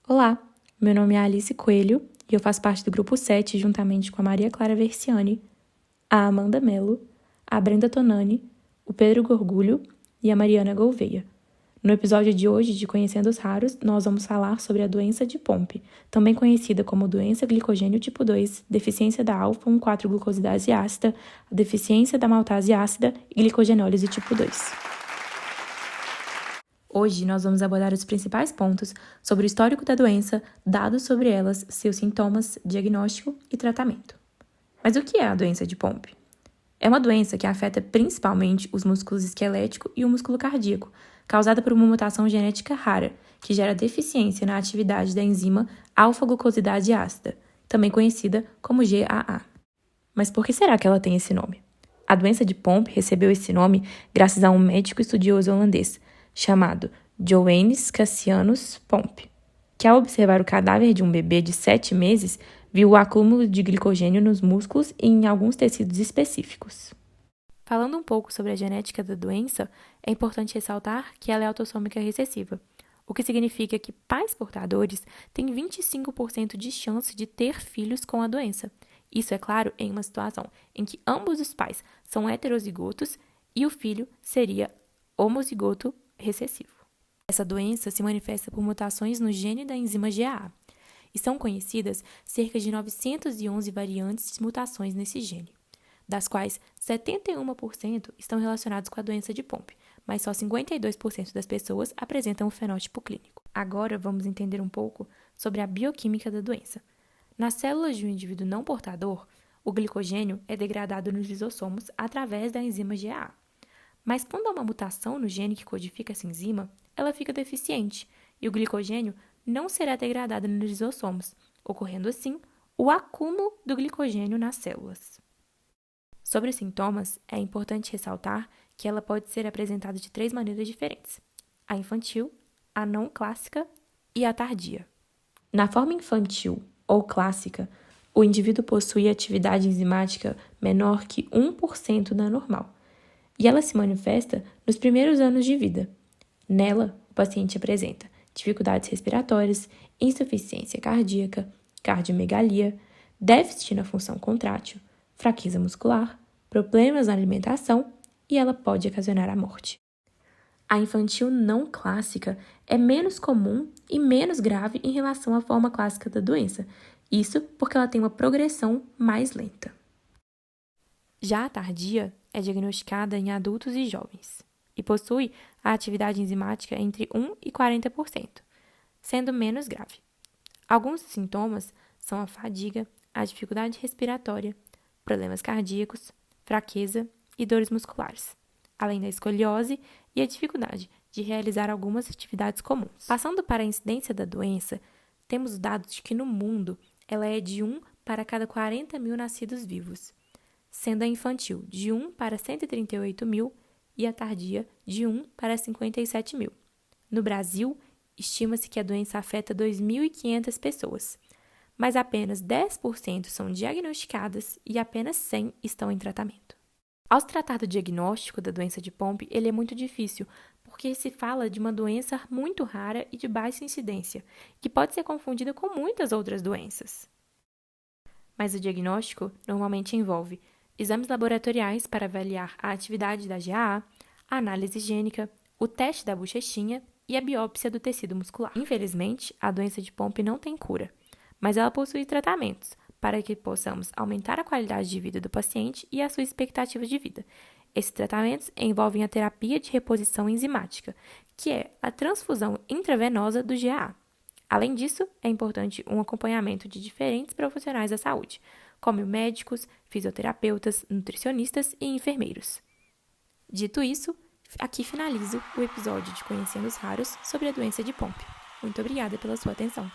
Olá, meu nome é Alice Coelho e eu faço parte do grupo 7 juntamente com a Maria Clara Versiani, a Amanda Mello, a Brenda Tonani, o Pedro Gorgulho e a Mariana Gouveia. No episódio de hoje de Conhecendo os Raros, nós vamos falar sobre a doença de Pompe, também conhecida como doença glicogênio tipo 2, deficiência da alfa-1,4-glucosidase ácida, a deficiência da maltase ácida e glicogenólise tipo 2. Hoje nós vamos abordar os principais pontos sobre o histórico da doença, dados sobre elas, seus sintomas, diagnóstico e tratamento. Mas o que é a doença de Pompe? É uma doença que afeta principalmente os músculos esquelético e o músculo cardíaco, causada por uma mutação genética rara, que gera deficiência na atividade da enzima alfa-glucosidase ácida, também conhecida como GAA. Mas por que será que ela tem esse nome? A doença de Pompe recebeu esse nome graças a um médico estudioso holandês, chamado Johannes Cassianus Pompe, que ao observar o cadáver de um bebê de 7 meses, viu o acúmulo de glicogênio nos músculos e em alguns tecidos específicos. Falando um pouco sobre a genética da doença, é importante ressaltar que ela é autossômica recessiva, o que significa que pais portadores têm 25% de chance de ter filhos com a doença. Isso é claro em uma situação em que ambos os pais são heterozigotos e o filho seria homozigoto recessivo. Essa doença se manifesta por mutações no gene da enzima GAA, e são conhecidas cerca de 911 variantes de mutações nesse gene, das quais 71% estão relacionadas com a doença de Pompe, mas só 52% das pessoas apresentam o fenótipo clínico. Agora vamos entender um pouco sobre a bioquímica da doença. Nas células de um indivíduo não portador, o glicogênio é degradado nos lisossomos através da enzima GAA. Mas quando há uma mutação no gene que codifica essa enzima, ela fica deficiente e o glicogênio não será degradado nos lisossomos, ocorrendo assim o acúmulo do glicogênio nas células. Sobre os sintomas, é importante ressaltar que ela pode ser apresentada de 3 maneiras diferentes: a infantil, a não clássica e a tardia. Na forma infantil ou clássica, o indivíduo possui atividade enzimática menor que 1% da normal, e ela se manifesta nos primeiros anos de vida. Nela, o paciente apresenta dificuldades respiratórias, insuficiência cardíaca, cardiomegalia, déficit na função contrátil, fraqueza muscular, problemas na alimentação e ela pode ocasionar a morte. A infantil não clássica é menos comum e menos grave em relação à forma clássica da doença, isso porque ela tem uma progressão mais lenta. Já a tardia é diagnosticada em adultos e jovens e possui a atividade enzimática entre 1 e 40%, sendo menos grave. Alguns sintomas são a fadiga, a dificuldade respiratória, problemas cardíacos, fraqueza e dores musculares, além da escoliose e a dificuldade de realizar algumas atividades comuns. Passando para a incidência da doença, temos dados de que no mundo ela é de 1 para cada 40 mil nascidos vivos, sendo a infantil de 1 para 138 mil e a tardia de 1 para 57 mil. No Brasil, estima-se que a doença afeta 2.500 pessoas, mas apenas 10% são diagnosticadas e apenas 100 estão em tratamento. Ao se tratar do diagnóstico da doença de Pompe, ele é muito difícil, porque se fala de uma doença muito rara e de baixa incidência, que pode ser confundida com muitas outras doenças. Mas o diagnóstico normalmente envolve exames laboratoriais para avaliar a atividade da GAA, a análise gênica, o teste da bochechinha e a biópsia do tecido muscular. Infelizmente, a doença de Pompe não tem cura, mas ela possui tratamentos para que possamos aumentar a qualidade de vida do paciente e a sua expectativa de vida. Esses tratamentos envolvem a terapia de reposição enzimática, que é a transfusão intravenosa do GAA. Além disso, é importante um acompanhamento de diferentes profissionais da saúde, como médicos, fisioterapeutas, nutricionistas e enfermeiros. Dito isso, aqui finalizo o episódio de Conhecendo os Raros sobre a doença de Pompe. Muito obrigada pela sua atenção.